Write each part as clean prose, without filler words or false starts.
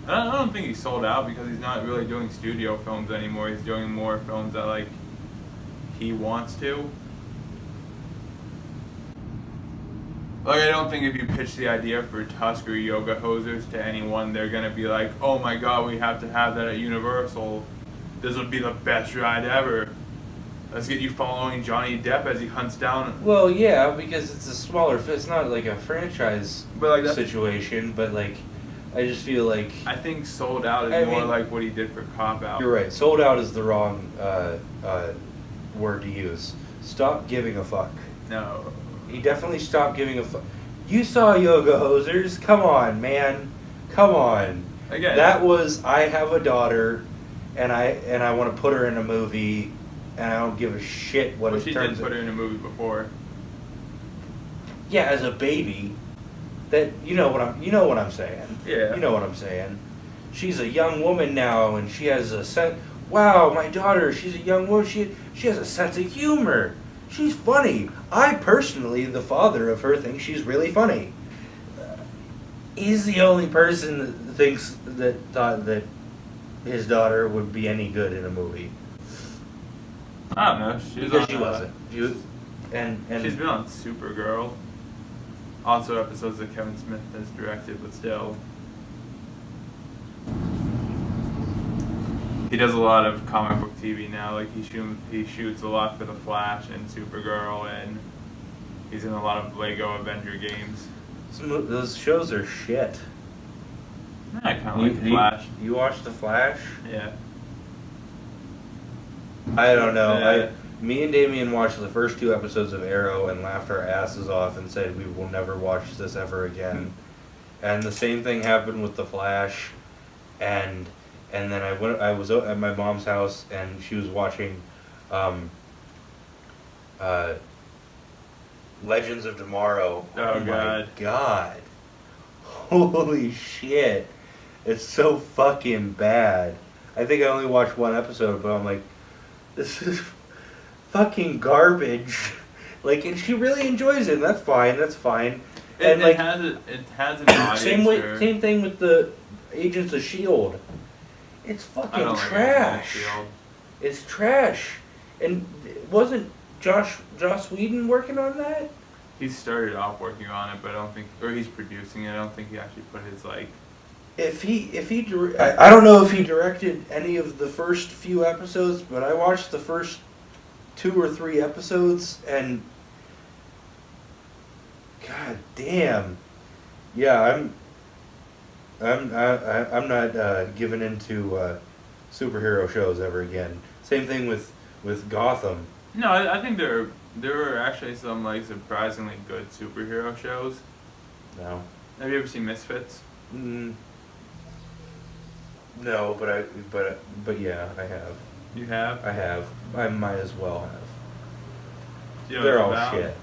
I don't think he's sold out because he's not really doing studio films anymore. He's doing more films that like he wants to. Like, I don't think if you pitch the idea for Tusk or Yoga Hosers to anyone, they're gonna be like, "Oh my God, we have to have that at Universal. This would be the best ride ever. Let's get you following Johnny Depp as he hunts down." Well, yeah, because it's a smaller. It's not like a franchise But like situation, but like, I just feel like I think Sold Out is more like what he did for Cop Out. You're right. Sold out is the wrong word to use. Stop giving a fuck. No. He definitely stopped giving a fuck. You saw Yoga Hosers? Come on, man. Come on. Again. That was I have a daughter, and I want to put her in a movie, and I don't give a shit what it turns out. She did put her in a movie before. Yeah, as a baby. That you know what I'm saying. Yeah. You know what I'm saying. She's a young woman now, and she has a sense. Wow, my daughter. She's a young woman. She has a sense of humor. She's funny. I personally, the father of her, think she's really funny. He's the only person that thought that his daughter would be any good in a movie. I don't know. Because she wasn't. And she's been on Supergirl. Also episodes that Kevin Smith has directed, but still. He does a lot of comic book TV now. Like he shoots a lot for The Flash and Supergirl, and he's in a lot of Lego Avenger games. Those shows are shit. I kind of like The Flash. You watch The Flash? Yeah. I don't know. Yeah. Me and Damien watched the first 2 episodes of Arrow and laughed our asses off and said we will never watch this ever again. And the same thing happened with The Flash, and then I was at my mom's house and she was watching Legends of Tomorrow. Oh my God. Holy shit. It's so fucking bad. I think I only watched 1 episode, but I'm like, this is fucking garbage. Like, and she really enjoys it, and that's fine. And it has an audience. Same thing with the Agents of S.H.I.E.L.D. It's fucking trash. It's trash. And wasn't Joss Whedon working on that? He started off working on it, but I don't think, or he's producing it. I don't think he actually put his like. I don't know if he directed any of the first few episodes, but I watched the first 2 or 3 episodes, and God damn, yeah, I'm not giving into superhero shows ever again. Same thing with Gotham. No, I think there were actually some like surprisingly good superhero shows. No. Have you ever seen Misfits? No, but yeah, I have. You have? I have. I might as well have. You know They're all about? shit.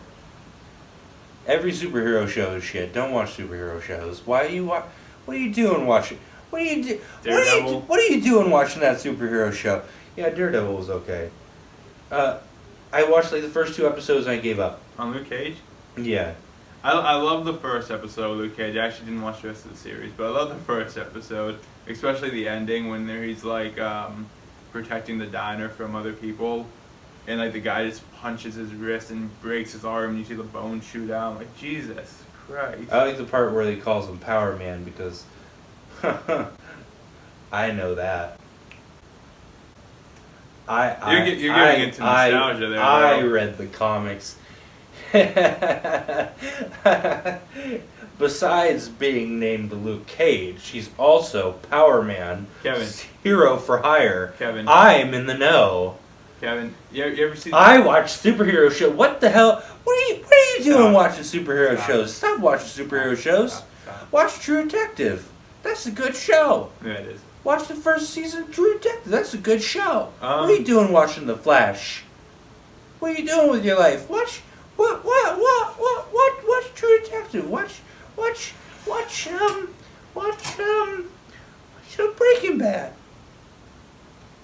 Every superhero show is shit. Don't watch superhero shows. Why are you What are you doing watching? What are you do? Daredevil. What are you doing watching that superhero show? Yeah, Daredevil was okay. I watched like the first 2 episodes and I gave up. On Luke Cage? Yeah. I love the first episode of Luke Cage. I actually didn't watch the rest of the series, but I love the first episode, especially the ending when he's like protecting the diner from other people, and like the guy just punches his wrist and breaks his arm, and you see the bones shoot out. I'm like, Jesus Christ. I like the part where he calls him Power Man because I know that. You're getting into nostalgia there. I read the comics. Besides being named Luke Cage, he's also Power Man, Kevin. Hero for Hire. Kevin. I'm in the know. Kevin, you ever see? I watch superhero shows. What the hell? What are you doing watching superhero shows? Stop watching superhero shows. Stop. Watch True Detective. That's a good show. Yeah, it is. Watch the first season of True Detective. That's a good show. What are you doing watching The Flash? What are you doing with your life? Watch True Detective. Watch Breaking Bad.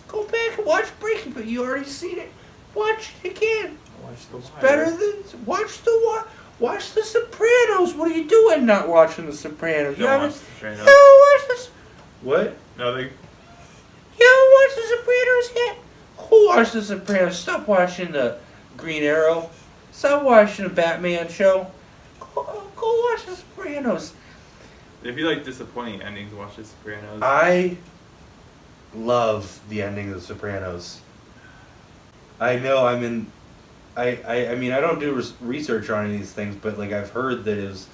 Go back and watch Breaking Bad. You already seen it. Watch it again. It's better than watch the Sopranos. What are you doing not watching the Sopranos? Don't watch The Sopranos. Watch this. What? Nothing. You don't watch The Sopranos yet? Who watched The Sopranos? Stop watching the Green Arrow. Stop watching the Batman show. Go watch The Sopranos. If you like disappointing endings, watch The Sopranos. I love the ending of The Sopranos. I know I'm in... I mean, I don't do research on any of these things, but like I've heard that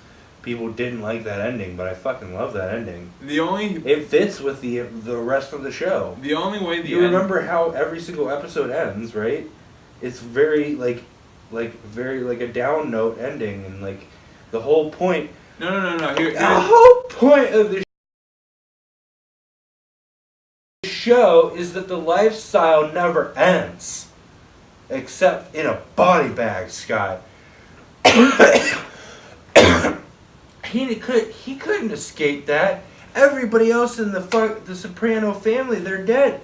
people didn't like that ending, but I fucking love that ending. It fits with the rest of the show. The only way you remember how every single episode ends, right? It's very very a down note ending, and like the whole point. No. The whole point of the show is that the lifestyle never ends, except in a body bag, Scott. He couldn't escape that. Everybody else in the Soprano family, they're dead.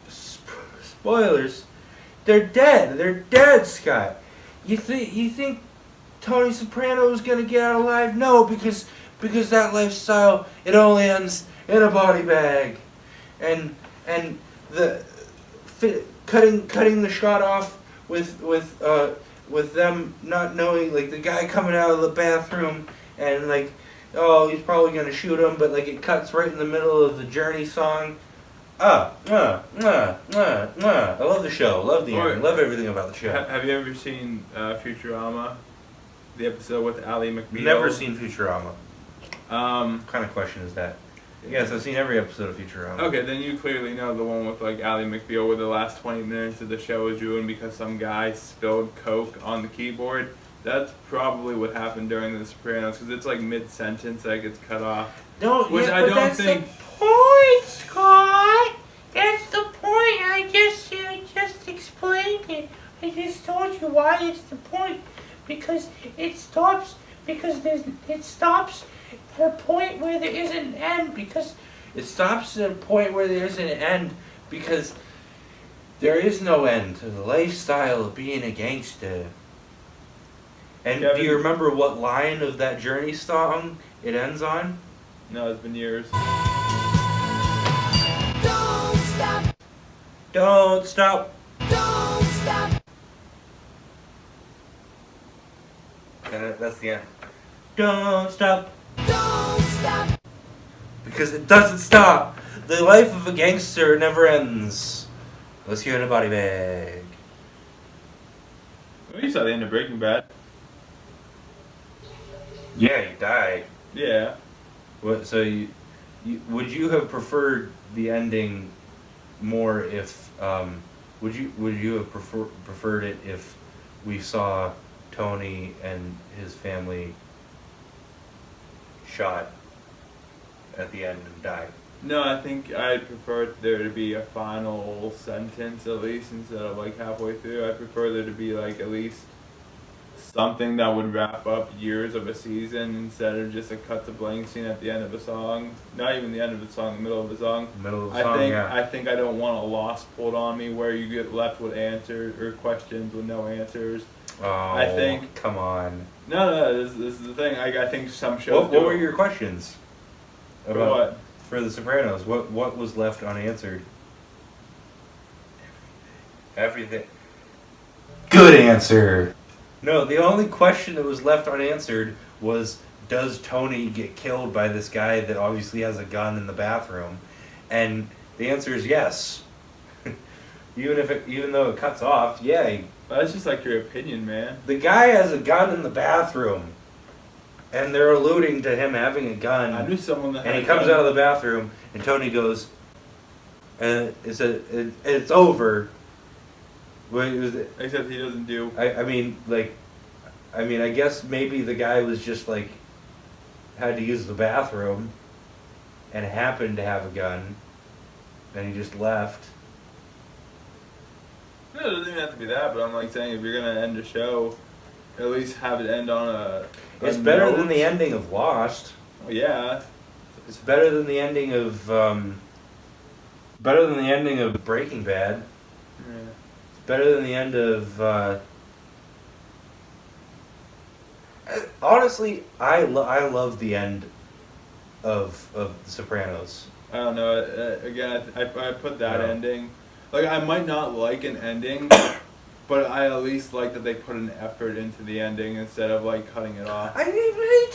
Spoilers. They're dead. They're dead, Scott. You think Tony Soprano is gonna get out alive? No, because that lifestyle, it only ends in a body bag, and the cutting the shot off with them not knowing, like the guy coming out of the bathroom and like, oh, he's probably gonna shoot him, but like it cuts right in the middle of the Journey song. I love the show. Love the ending. Love everything about the show. Have you ever seen Futurama? The episode with Ally McBeal? Never seen Futurama. What kind of question is that? Yes, I've seen every episode of Futurama. Okay, then you clearly know the one with like Ally McBeal, where the last 20 minutes of the show is ruined because some guy spilled Coke on the keyboard. That's probably what happened during The Sopranos, because it's like mid-sentence that gets cut off. Which I don't think. Point, Scott. That's the point. I just explained it. I just told you why it's the point. Because it stops. It stops at a point where there isn't an end. Because it stops at a point where there isn't an end. Because there is no end to the lifestyle of being a gangster. And Kevin, do you remember what line of that Journey song it ends on? No, it's been years. don't stop. Don't stop. Don't stop. And that's the end. Don't stop. Don't stop. Because it doesn't stop. The life of a gangster never ends. Unless you're in a body bag. Well, you saw the end of Breaking Bad. Yeah, he died. Yeah. What? So would you have preferred the ending more if would you have preferred it if we saw Tony and his family shot at the end and died? No, I think I'd prefer there to be a final sentence at least instead of like halfway through. I'd prefer there to be like at least something that would wrap up years of a season instead of just a cut to blank scene at the end of a song. Not even the end of the song, the middle of the song. Middle of the song, yeah. I think I don't want a lost pulled on me where you get left with answers or questions with no answers. Oh, I think. Come on. No, this is the thing. I think some shows. What were your questions? About what? For The Sopranos, what was left unanswered? Everything. Good answer. No, the only question that was left unanswered was, does Tony get killed by this guy that obviously has a gun in the bathroom? And the answer is yes. Even though it cuts off, yeah. That's just like your opinion, man. The guy has a gun in the bathroom, and they're alluding to him having a gun. I knew someone that had and he comes out of the bathroom, and Tony goes, and it's over. What was it? Except he doesn't do. I mean, I guess maybe the guy was just like, had to use the bathroom, and happened to have a gun, and he just left. No, it doesn't even have to be that, but I'm like saying if you're gonna end a show, at least have it end on a. It's better than the ending of Lost. Well, yeah. It's better than the ending of Breaking Bad. Yeah. It's better than the end of. Honestly, I love the end of The Sopranos. I don't know. Again, I put that ending. Like, I might not like an ending, but I at least like that they put an effort into the ending instead of like cutting it off. I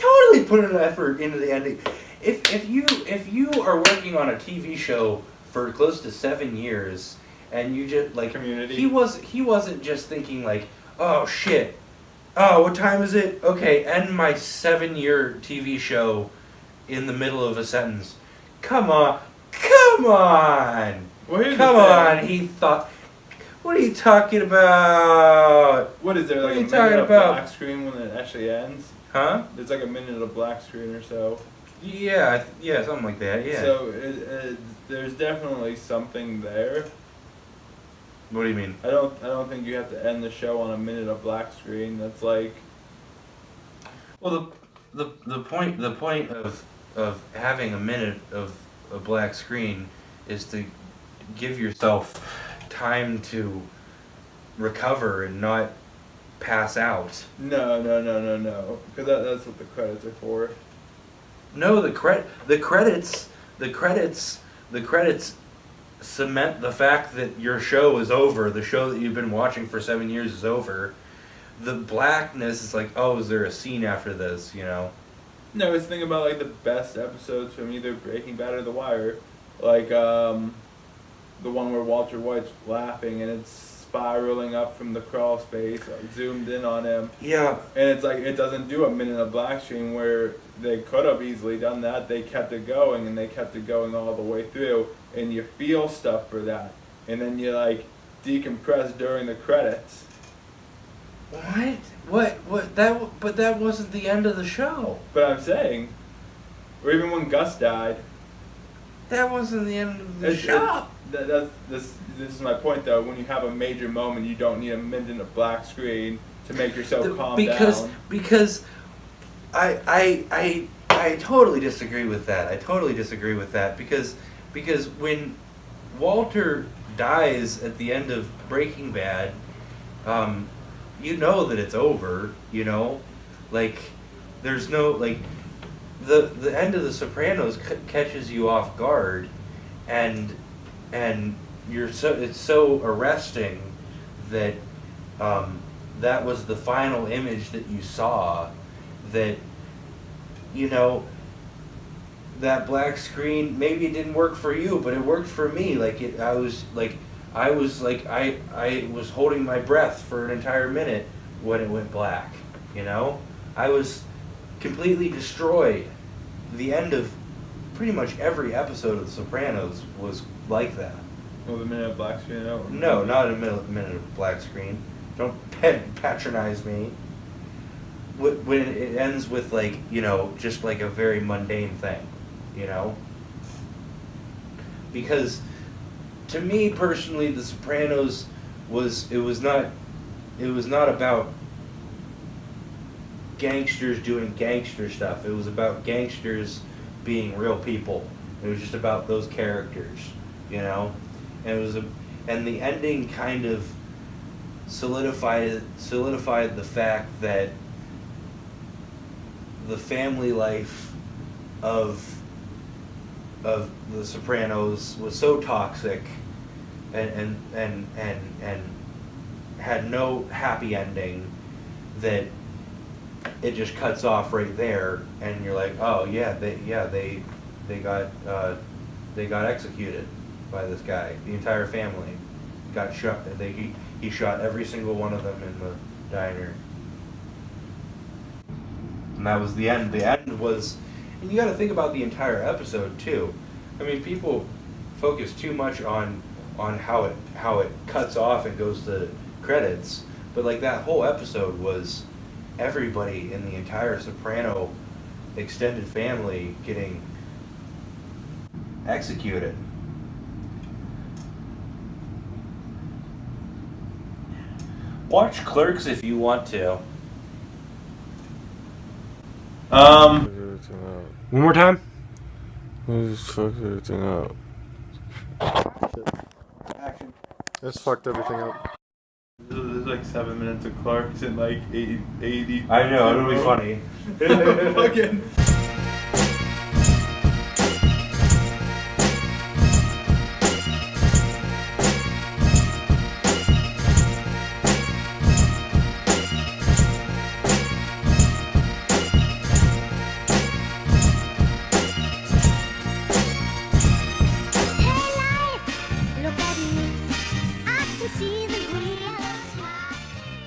totally put an effort into the ending. If you are working on a TV show for close to 7 years and you just like Community. he wasn't just thinking like, oh shit, oh what time is it? Okay, end my 7-year TV show in the middle of a sentence. Come on. Well, here's Come the on, thing. he thought. What are you talking about? What is there, What like are a you talking minute of about? black screen when it actually ends? Huh? There's like a minute of black screen or so. Yeah, something like that. Yeah. So there's definitely something there. What do you mean? I don't think you have to end the show on a minute of black screen. That's like, Well, the point of having a minute of a black screen is to give yourself time to recover and not pass out. no. Because that's what the credits are for. No, the credits cement the fact that your show is over. The show that you've been watching for 7 years is over. The blackness is like, oh, is there a scene after this? You know. No, I was thinking about like the best episodes from either Breaking Bad or The Wire, like the one where Walter White's laughing and it's spiraling up from the crawl space, like, zoomed in on him. Yeah. And it's like, it doesn't do a minute of black screen where they could have easily done that. They kept it going, and they kept it going all the way through, and you feel stuff for that. And then you like decompress during the credits. What? But that wasn't the end of the show. But I'm saying, or even when Gus died. That wasn't the end of the show. This is my point though. When you have a major moment, you don't need a minute of black screen to make yourself calm down. Because I totally disagree with that. Because when Walter dies at the end of Breaking Bad, you know that it's over. You know, like there's no like the end of The Sopranos catches you off guard, and it's so arresting that that was the final image that you saw, that you know that black screen, maybe it didn't work for you, but it worked for me. I was holding my breath for an entire minute when it went black. You know, I was completely destroyed. The end of pretty much every episode of The Sopranos was like that. Well, the minute of black screen. No, not a minute of black screen. Don't patronize me. When it ends with like, you know, just like a very mundane thing, you know? Because to me personally, The Sopranos was not about gangsters doing gangster stuff. It was about gangsters being real people. It was just about those characters, you know? And the ending kind of solidified the fact that the family life of The Sopranos was so toxic and had no happy ending that it just cuts off right there, and you're like, oh yeah, they got executed by this guy. The entire family got shot. He shot every single one of them in the diner. And that was the end. The end was, and you got to think about the entire episode too. I mean, people focus too much on how it cuts off and goes to credits, but like that whole episode was everybody in the entire Soprano extended family getting executed. Watch Clerks if you want to. One more time? Let's fuck everything up. Action. Let's fucked everything up. There's like 7 minutes of Clarks and like 80. I know, it'll be funny. Fucking.